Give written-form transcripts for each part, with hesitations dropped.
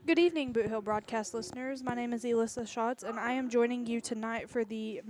Good evening, Boot Hill broadcast listeners. My name is Elissa Schatz, and I am joining you tonight for the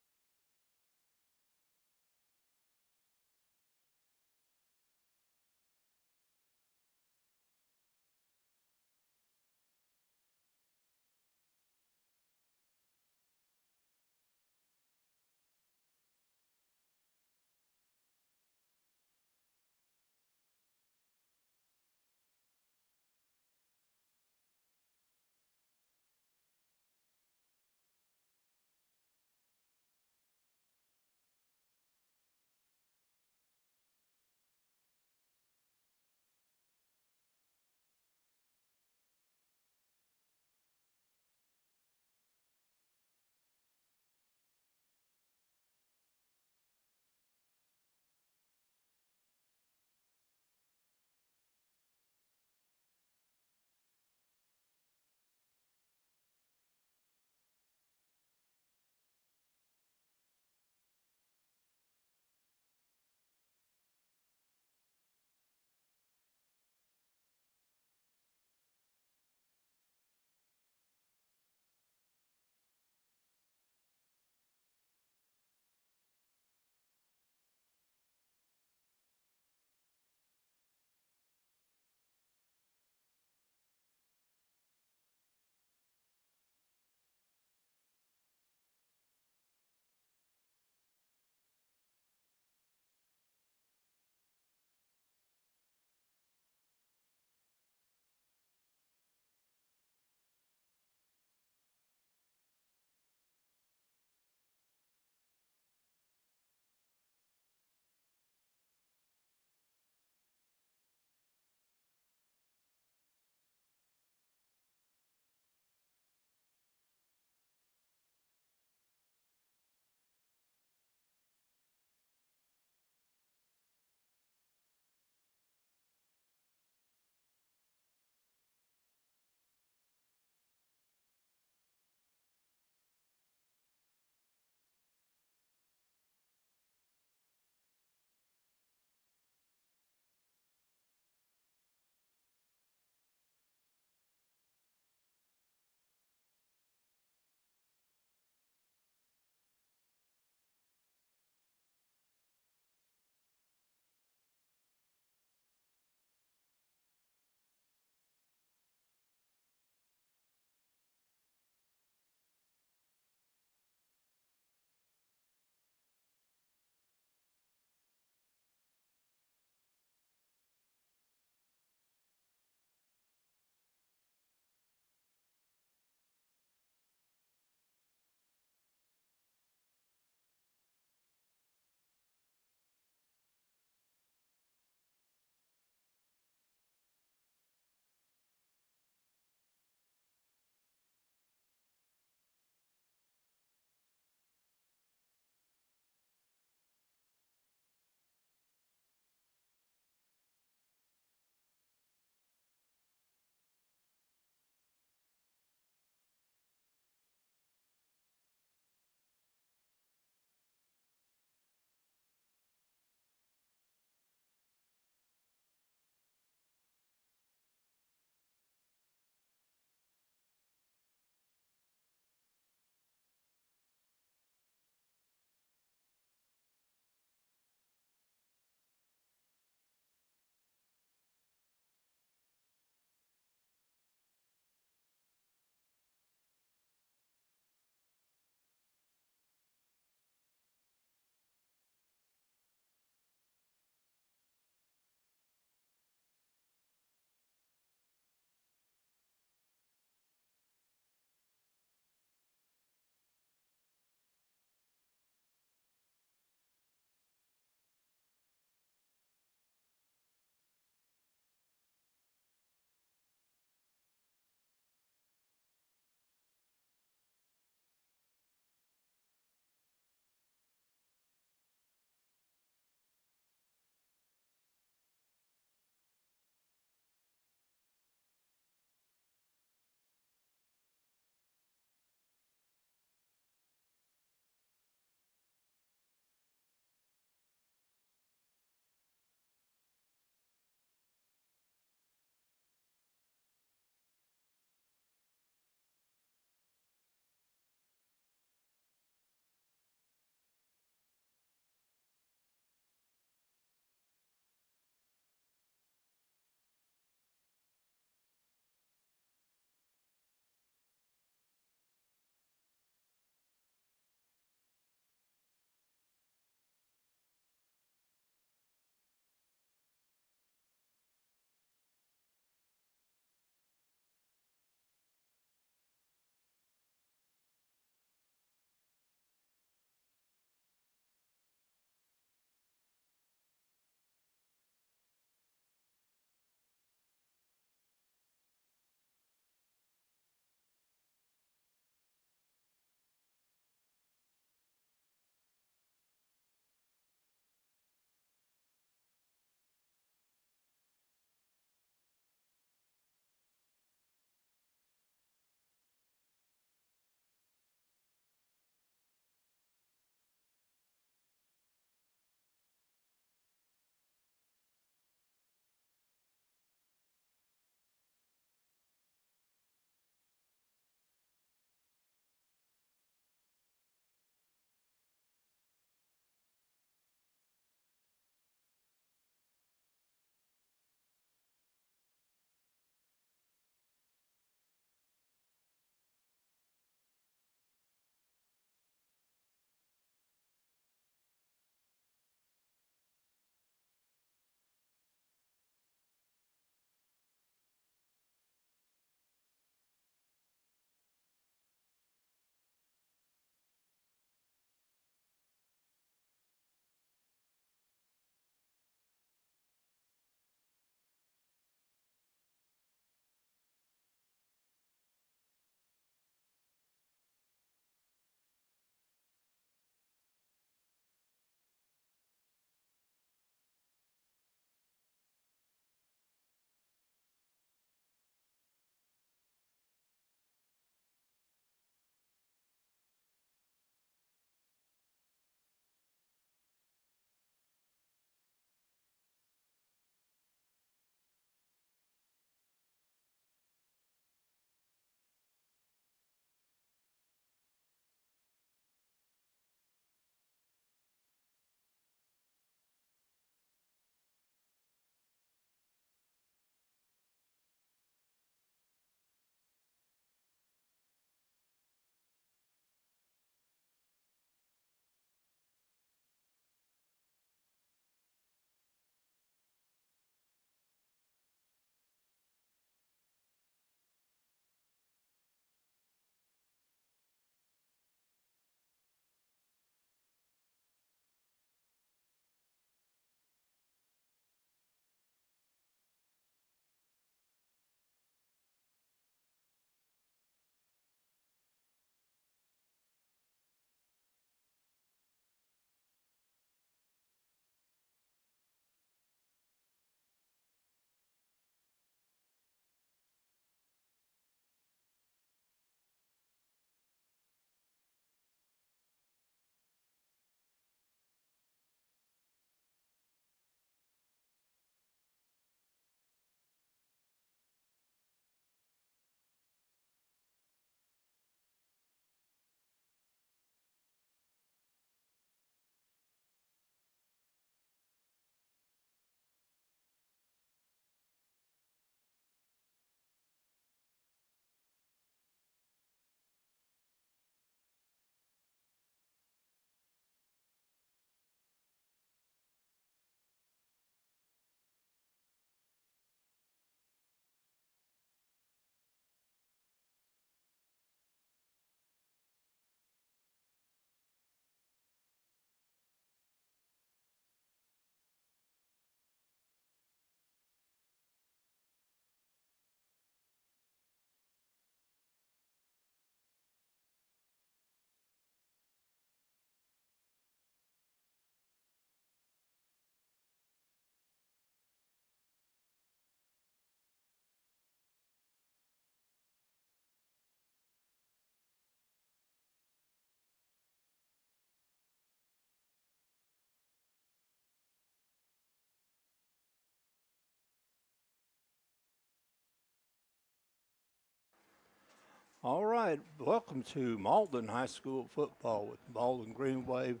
All right, welcome to Malden High School football with Malden Green Wave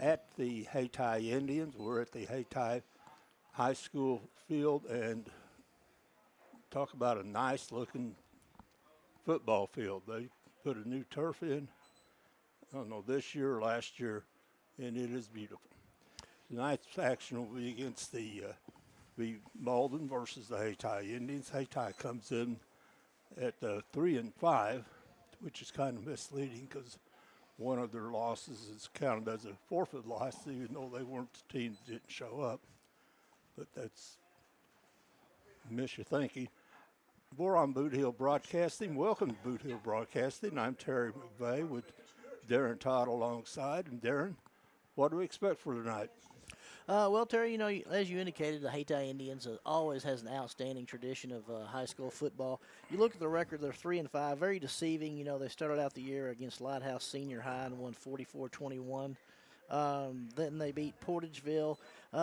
at the Hayti Indians. We're at the Hayti High School field and talk about a nice looking football field. They put a new turf in, I don't know, this year or last year, and it is beautiful. Tonight's action will be against the Malden versus the Hayti Indians. Hayti comes in at 3-5, which is kind of misleading because one of their losses is counted as a forfeit loss, even though they weren't the team that didn't show up. But that's miss your thinking. We're on Boot Hill Broadcasting. Welcome to Boot Hill Broadcasting. I'm Terry McVeigh with Darren Todd alongside. And Darren, what do we expect for tonight? Well, Terry, as you indicated, the Hayti Indians always has an outstanding tradition of high school football. You look at the record; they're 3-5, very deceiving. They started out the year against Lighthouse Senior High and won 44-21. Then they beat Portageville.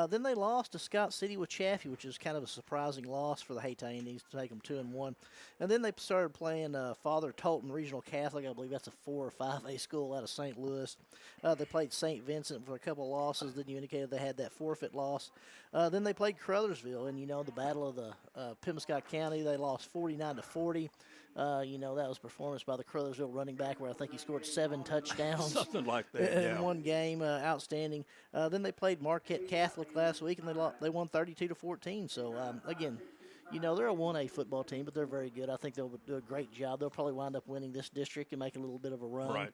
Then they lost to Scott City with Chaffee, which is kind of a surprising loss for the Hayti Indians to take them 2-1. And then they started playing Father Tolton Regional Catholic. I believe that's a 4 or 5A school out of St. Louis. They played St. Vincent for a couple of losses. Then you indicated they had that forfeit loss. Then they played Crothersville, and the battle of the Pembescott County. They lost 49-40. That was performance by the Crothersville running back where I think he scored 7 touchdowns. Something like that, In yeah. one game, outstanding. Then they played Marquette Catholic last week, and they won 32-14. So again, they're a 1A football team, but they're very good. I think they'll do a great job. They'll probably wind up winning this district and make a little bit of a run. Right.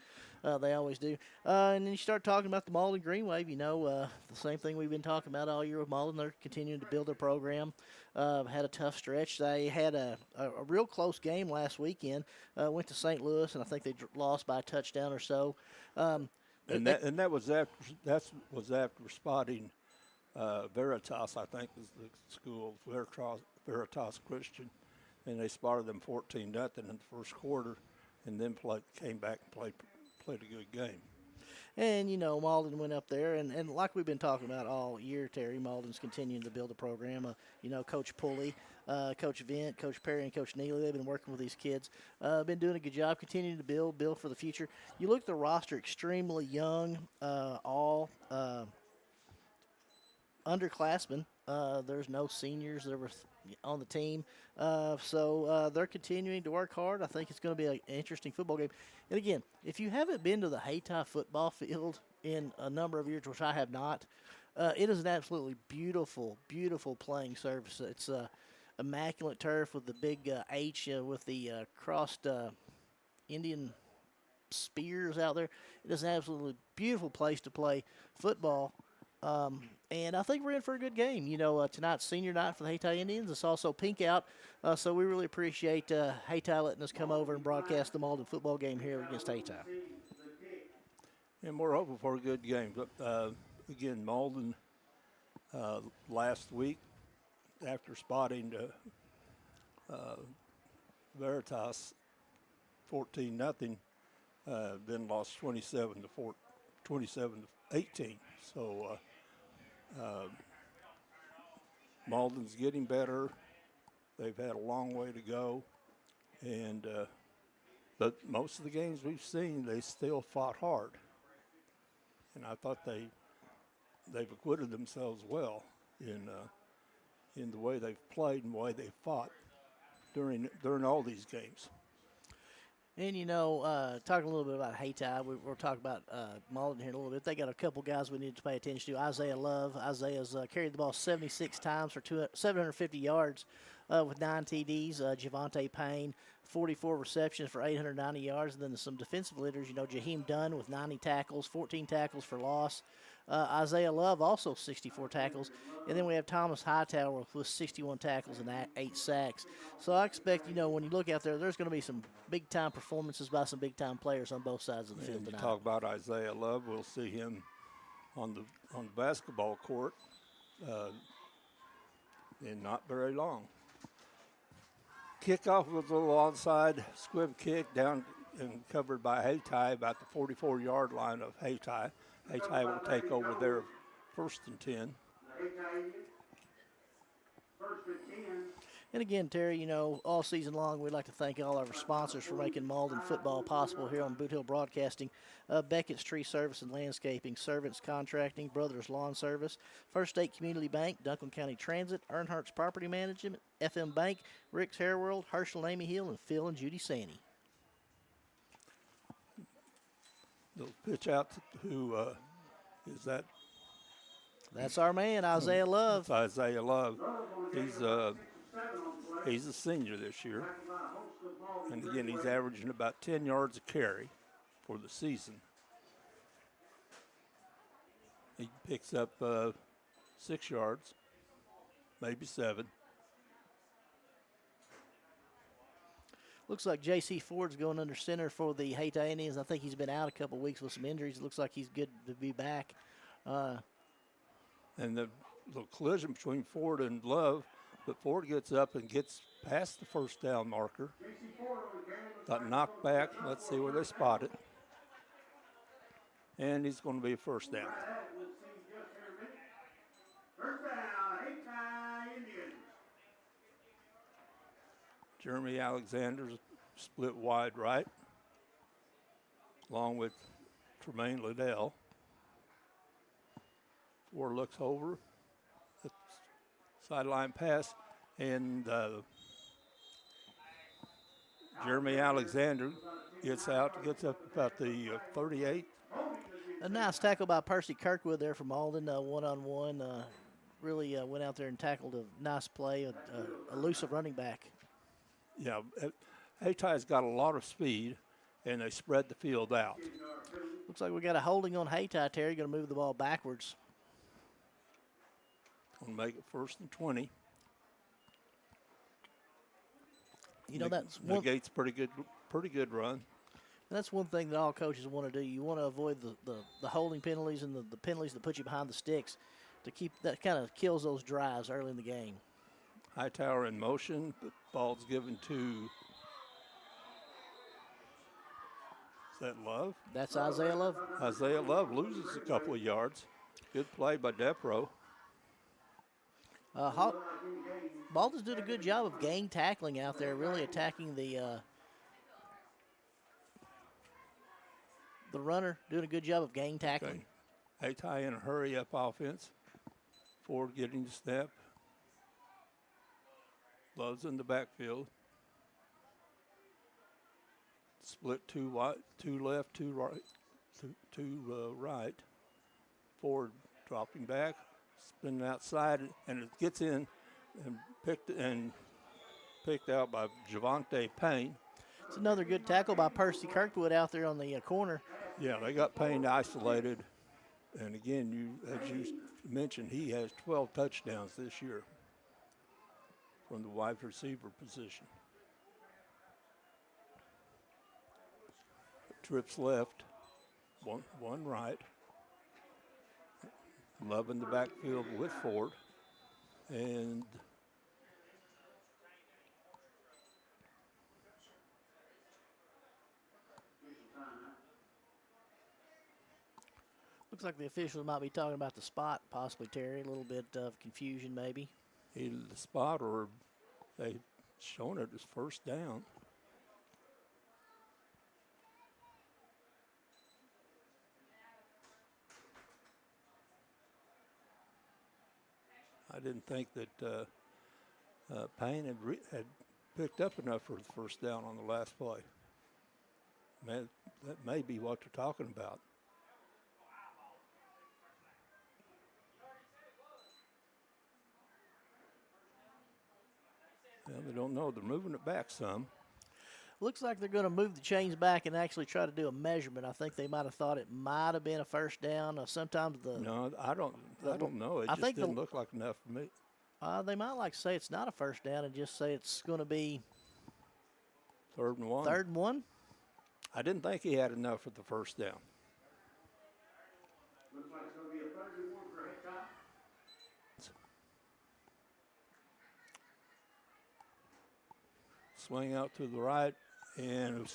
They always do. And then you start talking about the Malden Green Wave. The same thing we've been talking about all year with Malden. They're continuing to build their program. Had a tough stretch. They had a real close game last weekend. Went to St. Louis, and I think they lost by a touchdown or so. That was after spotting Veritas, I think is the school, Veritas Christian, and they spotted them 14-0 in the first quarter, and then came back and played a good game. And, Malden went up there, and like we've been talking about all year, Terry, Malden's continuing to build a program. Coach Pulley, Coach Vint, Coach Perry, and Coach Neely, they've been working with these kids. Been doing a good job, continuing to build for the future. You look at the roster, extremely young, all underclassmen. There's no seniors that were on the team. So they're continuing to work hard. I think it's going to be an interesting football game. And again, if you haven't been to the Hayti football field in a number of years, which I have not, it is an absolutely beautiful, beautiful playing surface. It's immaculate turf with the big H with the crossed Indian spears out there. It is an absolutely beautiful place to play football. And I think we're in for a good game. Tonight's senior night for the Hayti Indians. It's also pink out, so we really appreciate Hayti letting us come over and broadcast the Malden football game here against Hayti. And we're hoping for a good game. But, again, Malden last week, after spotting Veritas 14-0, then lost 27-18. So Malden's getting better. They've had a long way to go, and but most of the games we've seen, they still fought hard, and I thought they've acquitted themselves well in the way they've played and the way they've fought during all these games. And, talking a little bit about Hayti, we'll talk about Malden here in a little bit. They got a couple guys we need to pay attention to. Isaiah Love. Isaiah's carried the ball 76 times for 750 yards with 9 TDs. Javante Payne, 44 receptions for 890 yards. And then some defensive leaders, Jaheim Dunn with 90 tackles, 14 tackles for loss. Isaiah Love also 64 tackles. And then we have Thomas Hightower with 61 tackles and 8 sacks. So I expect, when you look out there, there's going to be some big-time performances by some big-time players on both sides of the field tonight. Talk about Isaiah Love. We'll see him on the basketball court in not very long. Kickoff was a little onside squib kick down and covered by Hayti about the 44-yard line of Hayti. Hayti will take over their 1st and 10. And again, Terry, you know, all season long, we'd like to thank all of our sponsors for making Malden football possible here on Boot Hill Broadcasting. Beckett's Tree Service and Landscaping, Servants Contracting, Brothers Lawn Service, First State Community Bank, Duncan County Transit, Earnhardt's Property Management, FM Bank, Rick's Hair World, Herschel and Amy Hill, and Phil and Judy Sandy. They'll pitch out to who is that? That's our man, Isaiah Love. That's Isaiah Love. He's a senior this year. And again, he's averaging about 10 yards a carry for the season. He picks up 6 yards, maybe 7. Looks like J.C. Ford's going under center for the Hayti Indians. I think he's been out a couple weeks with some injuries. It looks like he's good to be back. And the collision between Ford and Love, but Ford gets up and gets past the first down marker. Got knocked back. Let's see where they spot it. And he's going to be a first down. First down, Hayti Indians. Jeremy Alexander's split wide right, along with Tremaine Liddell. Ford looks over, the sideline pass, and Jeremy Alexander gets up about the 38. A nice tackle by Percy Kirkwood there from Malden, one-on-one. Really went out there and tackled a nice play, a elusive running back. Yeah, Hayti's got a lot of speed, and they spread the field out. Looks like we got a holding on Hayti. Terry going to move the ball backwards. Going to make it 1st and 20. You know, that's one. Negate's pretty good run. And that's one thing that all coaches want to do. You want to avoid the holding penalties and the penalties that put you behind the sticks. To keep that kind of kills those drives early in the game. Hightower in motion, but ball's given to, is that Love? That's Isaiah Love. Isaiah Love loses a couple of yards. Good play by Depro. Malden's doing a good job of gang tackling out there, really attacking the runner, doing a good job of gang tackling. Okay. Hayti in a hurry-up offense. Ford getting the snap. Love's in the backfield. Split two left, two right. Ford dropping back, spinning outside, and it gets in and picked out by Javante Payne. It's another good tackle by Percy Kirkwood out there on the corner. Yeah, they got Payne isolated. And again, as you mentioned, he has 12 touchdowns this year from the wide receiver position. Trips left, one right. Love in the backfield with Ford. And looks like the officials might be talking about the spot, possibly, Terry. A little bit of confusion, maybe. either the spot or they shown it as first down. I didn't think that Payne had picked up enough for the first down on the last play. Man, that may be what they're talking about. Well, they don't know. They're moving it back some. Looks like they're going to move the chains back and actually try to do a measurement. I think they might have thought it might have been a first down. Sometimes No, I don't know. It just didn't look like enough for me. They might like to say it's not a first down and just say it's going to be 3rd and 1. 3rd and 1. I didn't think he had enough for the first down. Looks like it's going to be a 3rd and 1 for Hayti. Swing out to the right and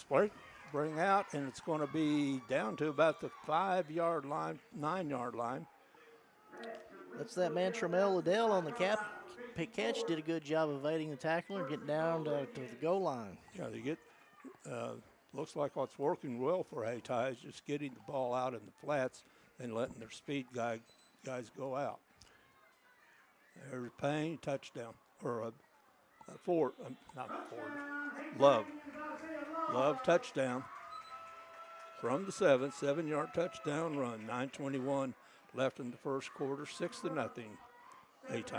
bring out, and it's going to be down to about the 5-yard line, 9-yard line. That's that man Tremel Liddell on the catch, did a good job evading the tackler and getting down to the goal line. Yeah, they get. Looks like what's working well for Hayti is just getting the ball out in the flats and letting their speed guys go out. There's Payne, touchdown, or a Ford, not Ford, Love, touchdown from the 7-yard touchdown run. 9:21 left in the first quarter, 6-0. Hayti.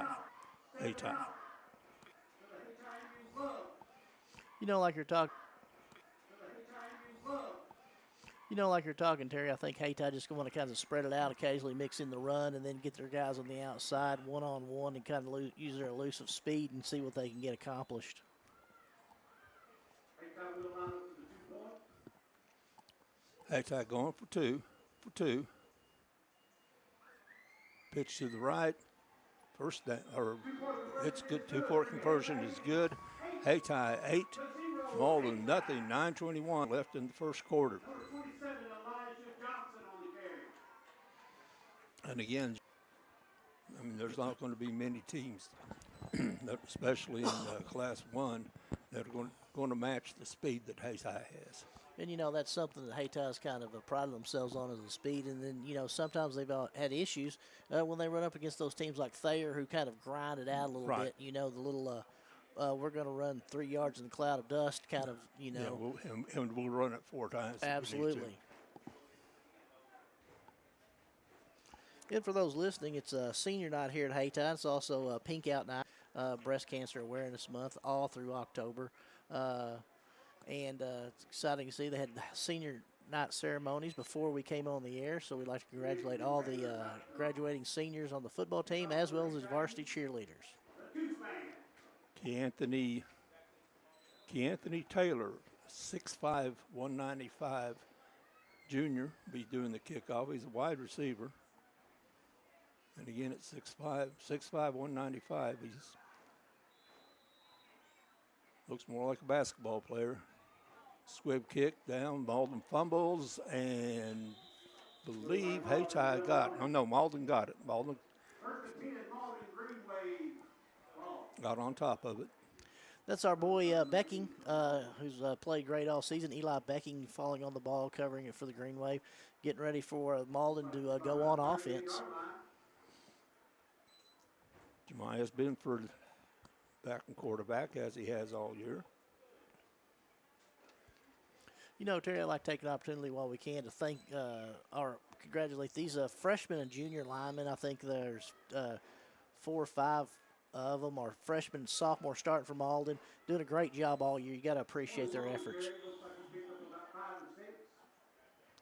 Like you're talking, Terry, I think Hayti just want to kind of spread it out, occasionally mix in the run, and then get their guys on the outside one-on-one and kind of use their elusive speed and see what they can get accomplished. Hayti going for two. Pitch to the right. First down, or it's good. 2-point conversion is good. Hayti 8, Malden nothing. 9:21 left in the first quarter. And again, I mean, there's not going to be many teams, especially in Class 1, that are going to match the speed that Hayti has. And, that's something that Hayti's kind of prided themselves on, is the speed. And then, sometimes they've had issues when they run up against those teams like Thayer, who kind of grind it out a little bit. The little, we're going to run 3 yards in the cloud of dust kind of, Yeah, and we'll run it 4 times. Absolutely. And for those listening, it's a senior night here at Hayti. It's also a Pink Out Night, Breast Cancer Awareness Month, all through October. And it's exciting to see they had senior night ceremonies before we came on the air. So we'd like to congratulate all the graduating seniors on the football team, as well as the varsity cheerleaders. Keanthony Taylor, 6'5", 195 junior, be doing the kickoff. He's a wide receiver. And again, at 6'5", 195, he's looks more like a basketball player. Squib kick down, Malden fumbles, and believe Hayti Malden got it. Malden got on top of it. That's our boy Becking, who's played great all season. Eli Becking falling on the ball, covering it for the Green Wave, getting ready for Malden to go on offense. Jemiah's been for backing quarterback, as he has all year. Terry, I'd like to take an opportunity while we can to thank or congratulate these freshmen and junior linemen. I think there's 4 or 5 of them are freshmen and sophomore starting from Malden, doing a great job all year. You got to appreciate their efforts.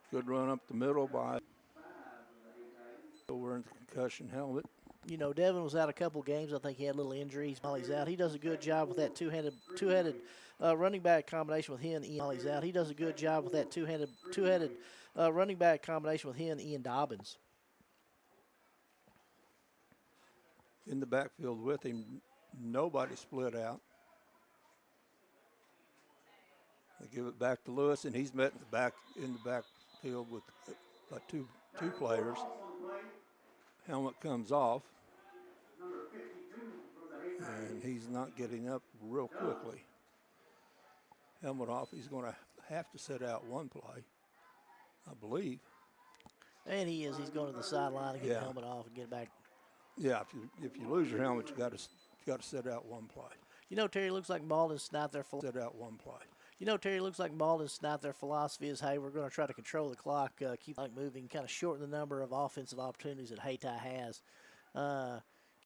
Good run up the middle by wearing the concussion helmet. Devin was out a couple games. I think he had little injuries while he's out. He does a good job with that two-headed running back combination with him and Ian while he's out. He does a good job with that two-headed running back combination with him and Ian Dobbins. In the backfield with him, nobody split out. They give it back to Lewis, and he's met in the backfield with two players. Helmet comes off, and he's not getting up real quickly. Helmet off, he's going to have to set out one play, I believe. And he is. He's going to the sideline and get the helmet off and get back. Yeah, if you lose your helmet, you got to set out one play. Terry, looks like Malden sniped their set out one play. Terry, looks like Malden sniped their philosophy is, hey, we're going to try to control the clock, keep moving, kind of shorten the number of offensive opportunities that Hayti has.